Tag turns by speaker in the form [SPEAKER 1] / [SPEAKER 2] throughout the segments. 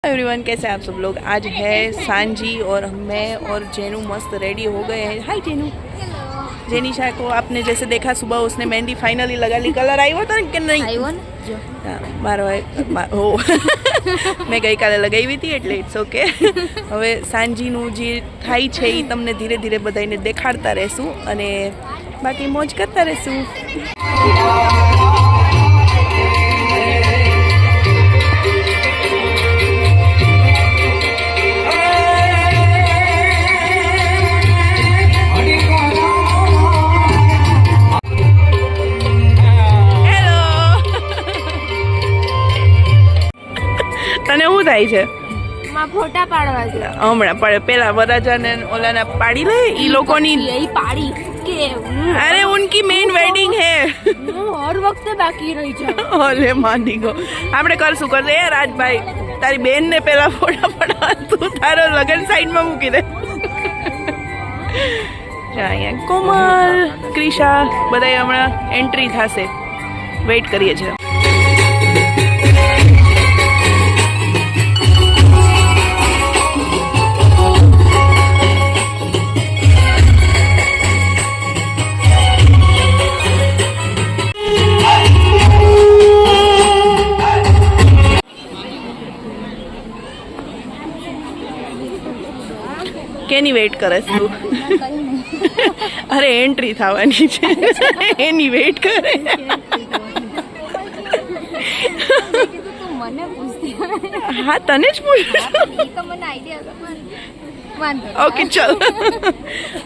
[SPEAKER 1] Everyone, कैसे हैं आप सब लोग। आज है सांझी और मैं और जेनू मस्त रेडी हो गए हैं। हाय जेनू। जेनिशा को आपने जैसे देखा सुबह, उसने मेहंदी फाइनली लगा ली। कलर આવ્યો હતો ને કે નહીં? આવ્યો ને મારો હો મેં ગઈકાલે લગાવી હતી એટલે ઇટ્સ ઓકે। હવે સાંજીનું જે થાય છે એ તમને ધીરે ધીરે બધાને દેખાડતા રહેશું અને બાકી મોજ કરતા રહેશું। તને શું થાય છે?
[SPEAKER 2] ફોટા પાડવા છે
[SPEAKER 1] હમણાં પેલા વરરાજાને ઓલાના પાડી લે ઈ લોકોની
[SPEAKER 2] પાડી કે
[SPEAKER 1] અરે ઉનકી મેઇન વેડિંગ હે
[SPEAKER 2] હર વખતે બાકી રહી છે।
[SPEAKER 1] ઓલે માંડી ગો આપણે કરશું એ રાજભાઈ તારી બેન ને પેલા ફોટા પાડવા તું તારો લગન સાઈડમાં મૂકી દે। અહીંયા કોમલ ક્રિશા બધા હમણાં એન્ટ્રી થશે, વેઇટ કરીએ છીએ। કેની વેઇટ કરે તું? અરે એન્ટ્રી થવાની છે એની વેઇટ કરે। હા તને જ પૂછ। ઓકે ચલ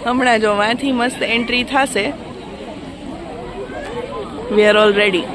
[SPEAKER 1] હમણાં જો વાંથી મસ્ત એન્ટ્રી થશે। We are all ready.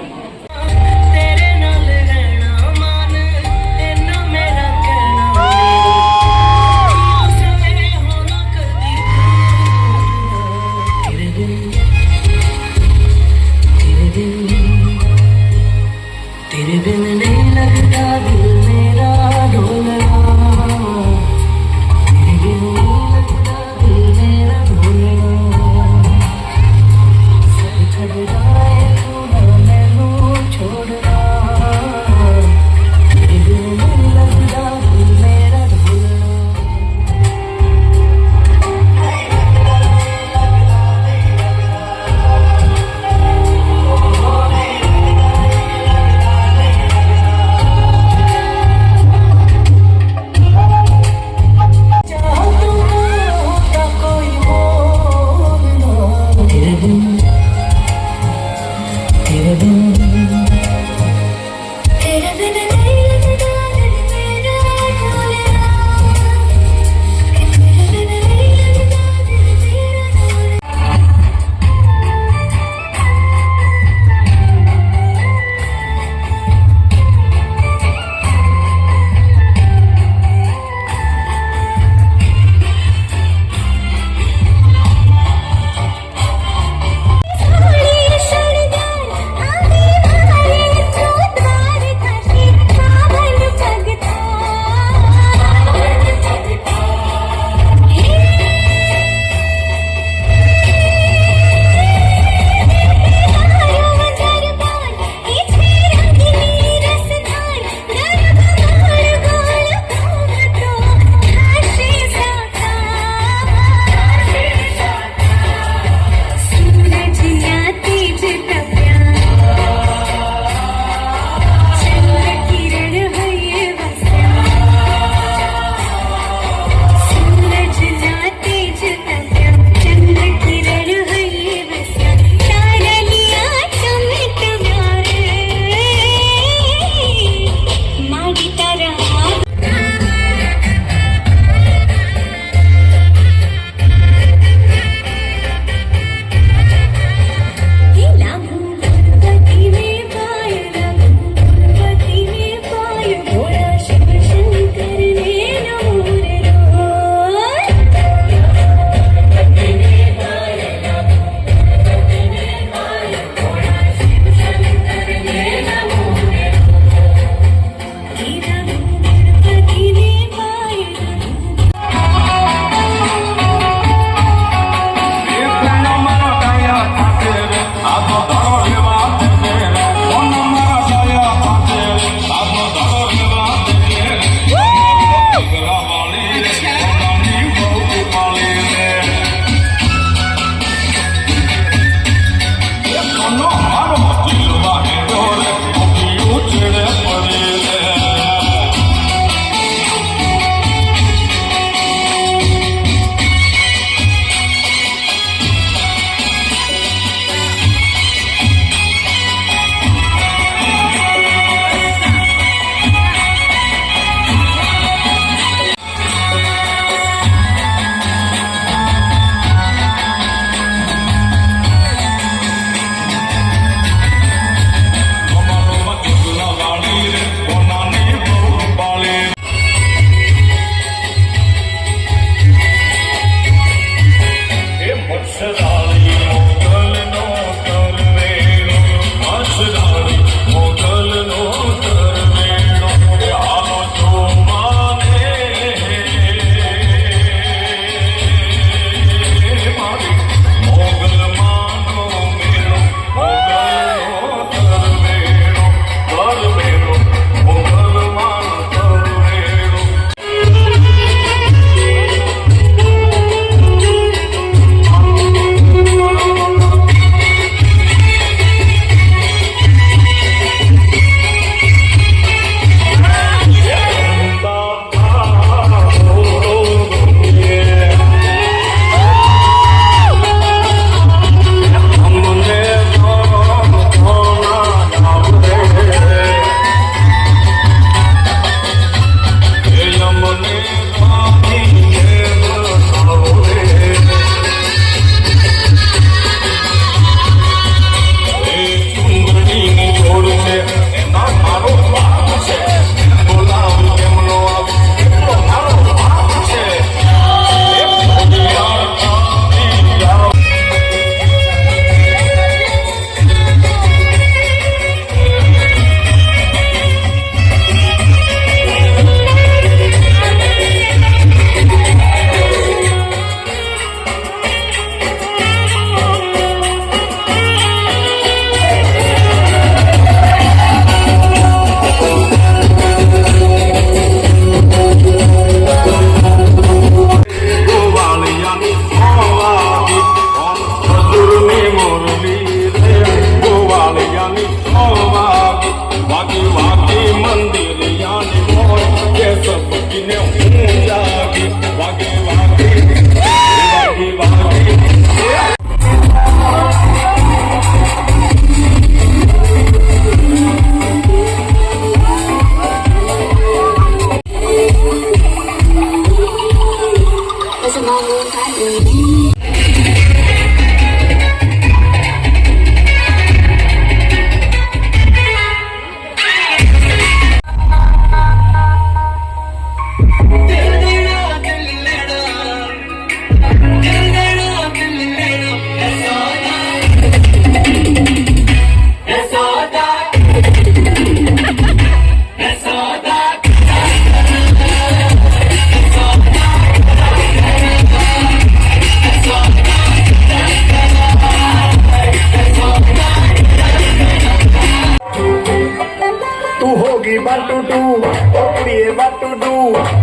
[SPEAKER 3] what to do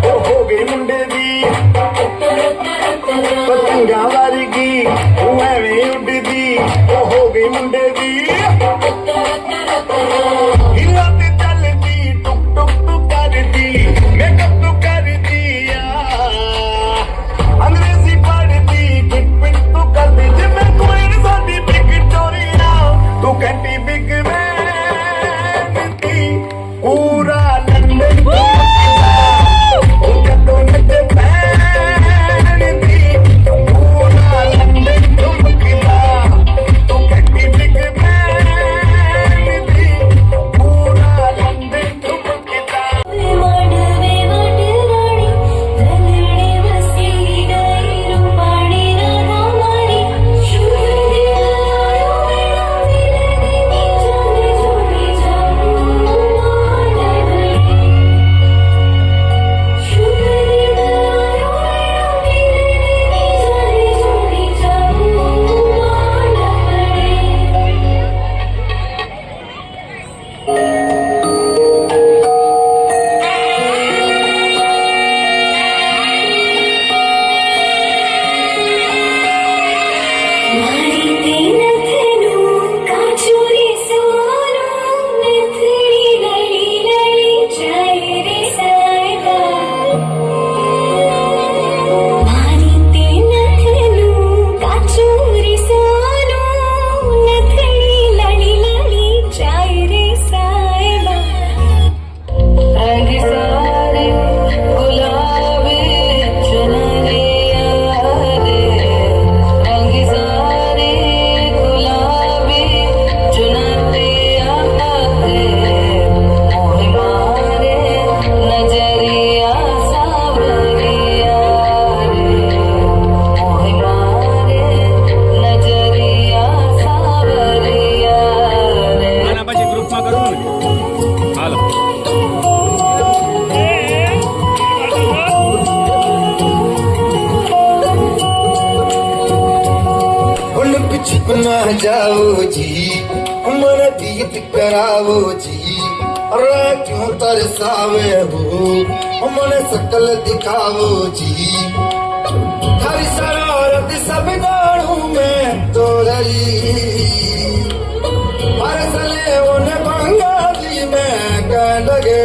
[SPEAKER 3] ਉਹ ਹੋ ਗਈ ਮੁੰਡੇ ਦੀ ਪਤੰਗਾਂ ਵਰਗੀ ਉਹ ਐਵੇਂ ਉੱਡਦੀ ਉਹ ਹੋ ਗਈ ਮੁੰਡੇ ਦੀ ਹਿੱਲਾ ਤੇ ਚੱਲਦੀ ਟੁਕ ਟੁਕ ਟੁਕ ਕਰਦੀ ਮੇਕਅਪ ਤੂੰ ਕਰਦੀ ਆ ਅੰਗਰੇਜ਼ੀ ਪੜ੍ਹਦੀ ਕਿਕ ਪਿਕ ਤੂੰ ਕਰਦੀ ਜਿਵੇਂ ਕੋਈ ਨੀ ਸਾਡੀ ਵਿਕਟੋਰੀਆ ਤੂੰ ਘੰਟੀ ਬਿਗ ਮੈਨ ਦੀ ਪੂਰਾ ਲੰਡਨ ਉਹ ਜਦੋਂ ਨੱਚੇ ਭੈਣ ਦੀ ਪੂਰਾ ਲੰਡਨ ਝੁਮਕਦਾ ਤੂੰ ਘੰਟੀ ਬਿਗ ਮੈਨ ਦੀ ਪੂਰਾ ਲੰਡਨ ਝੁਮਕਦਾ ना जाओ जी मन दीत करावो जी अरे क्यों तरसावे हो मन सकल दिखावो जी थारी शरारत सब गाड़ू में तो रही परसले उन्हें बंगाली में कह लगे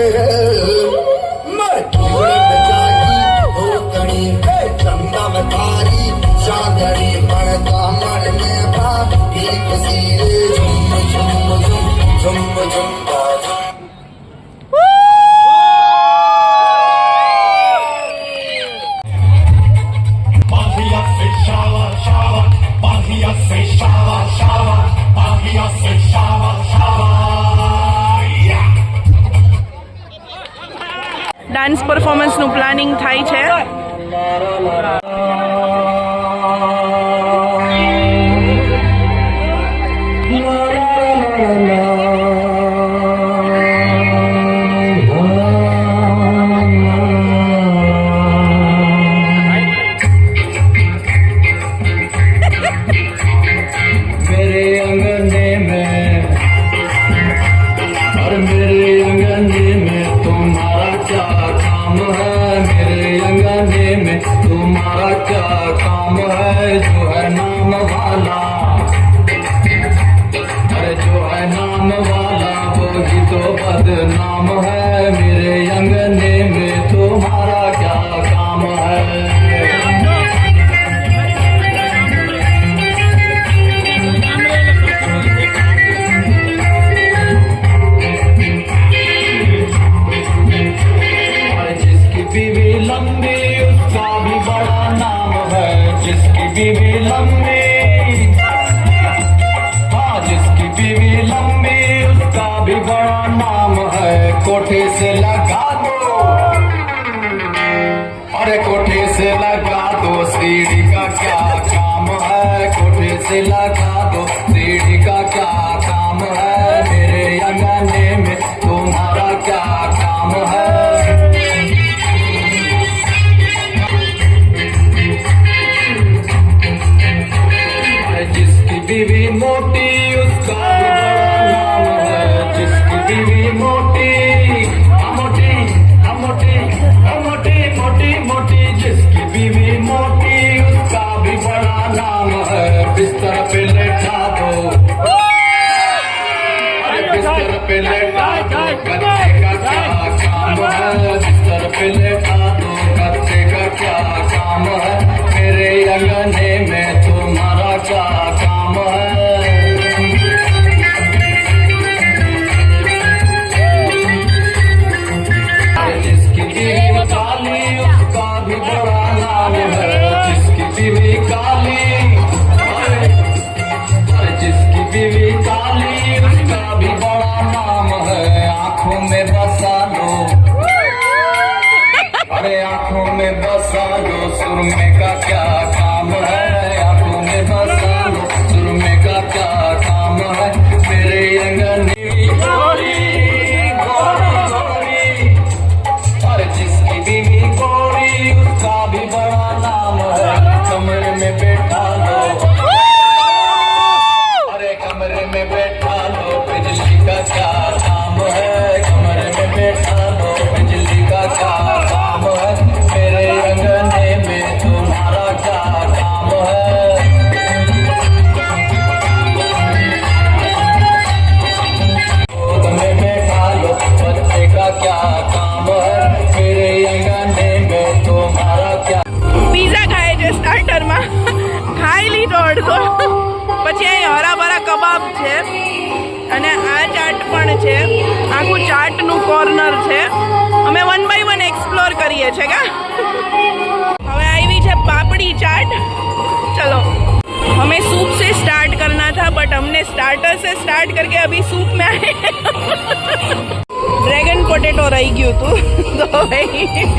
[SPEAKER 3] मर जागी हो कणी चंदा में तारी चांदनी पड़ता मन में एक सीरे झुम झुम झुम झुम झुम
[SPEAKER 1] ડાન્સ પરફોર્મન્સનું પ્લાનિંગ થાય છે.
[SPEAKER 4] नाम है मेरे अंगने में तुम्हारा क्या काम है. जिसकी बीवी लंबी उसका भी बड़ा नाम है. जिसकी बीवी लंबी जिसकी बीवी लंबी उसका भी बड़ा नाम है. कोठे से लगा दो अरे कोठे से लगा दो सीढ़ी का क्या काम है. कोठे से लगा दो सीढ़ी का क्या काम है. मेरे अंगने में तुम्हारा क्या काम है. आंखों में बसा लो सुरमे का क्या काम है आंखों में बसा लो सुरमे का क्या काम है मेरे अंगने गोरी गोरी गोरी और जिसकी बीवी गोरी उसका भी बड़ा नाम है कमरे में बैठा लो अरे कमरे में बैठा लो बिजली का क्या काम है कमरे में बैठा लो बिजली का क्या काम है मेरे अंगने में तुम्हारा क्या काम है गोद में बैठा लो बच्चे का क्या काम है मेरे अंगने में तुम्हारा क्या
[SPEAKER 1] પીઝા ખાય છે સ્ટાર્ટરમાં ખાઈ લીધો અડધો પછી અહીં હરાભરા કબાબ છે અને આ ચાટ પણ છે આખું ચાટનું કોર્નર છે અમે 1 બાય 1 એક્સપ્લોર કરીએ છીએ કા હવે આવી છે પાપડી ચાट चलो हमें सूप से स्टार्ट करना था बट हमने स्टार्टर से स्टार्ट करके अभी सूप में आए ड्रैगन पोटेटो रही गયું તું તો ભાઈ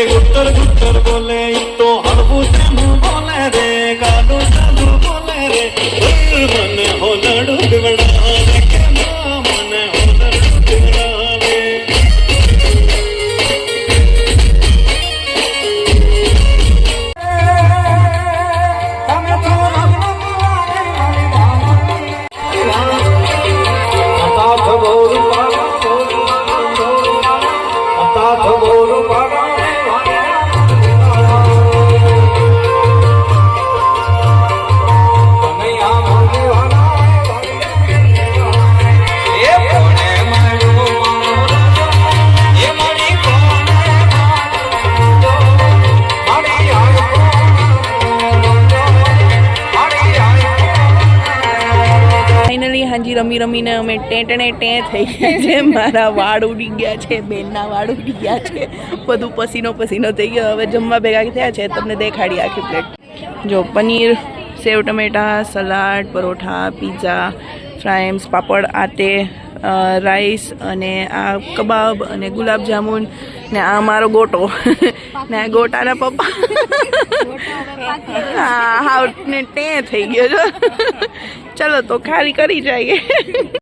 [SPEAKER 3] गुट्टर बोले तो हरबू चंदू बोले रे गालू साधु बोले रे मन हो लड़ू बिगड़ा रे के मन हो लड़ू बिगड़ा रे
[SPEAKER 1] ફાઇનલી હાજી રમી રમીને અમે ટેટણે ટે થઈ ગયા છે મારા વાળ ઉડી ગયા છે બેનના વાળ ઉડી ગયા છે બધું પસીનો પસીનો થઈ ગયો હવે જમવા ભેગા થયા છે તમને દેખાડી આખી પ્લેટ જો પનીર સેવ ટમેટા સલાડ પરોઠા પીઝા ફ્રાઈમ્સ પાપડ આતે રાઈસ અને આ કબાબ અને ગુલાબજામુન ને આ મારો ગોટો ને આ ગોટાના પપ્પા હા હાવ ને ટે થઈ ગયો છો ચલો તો ખાલી કરી જઈએ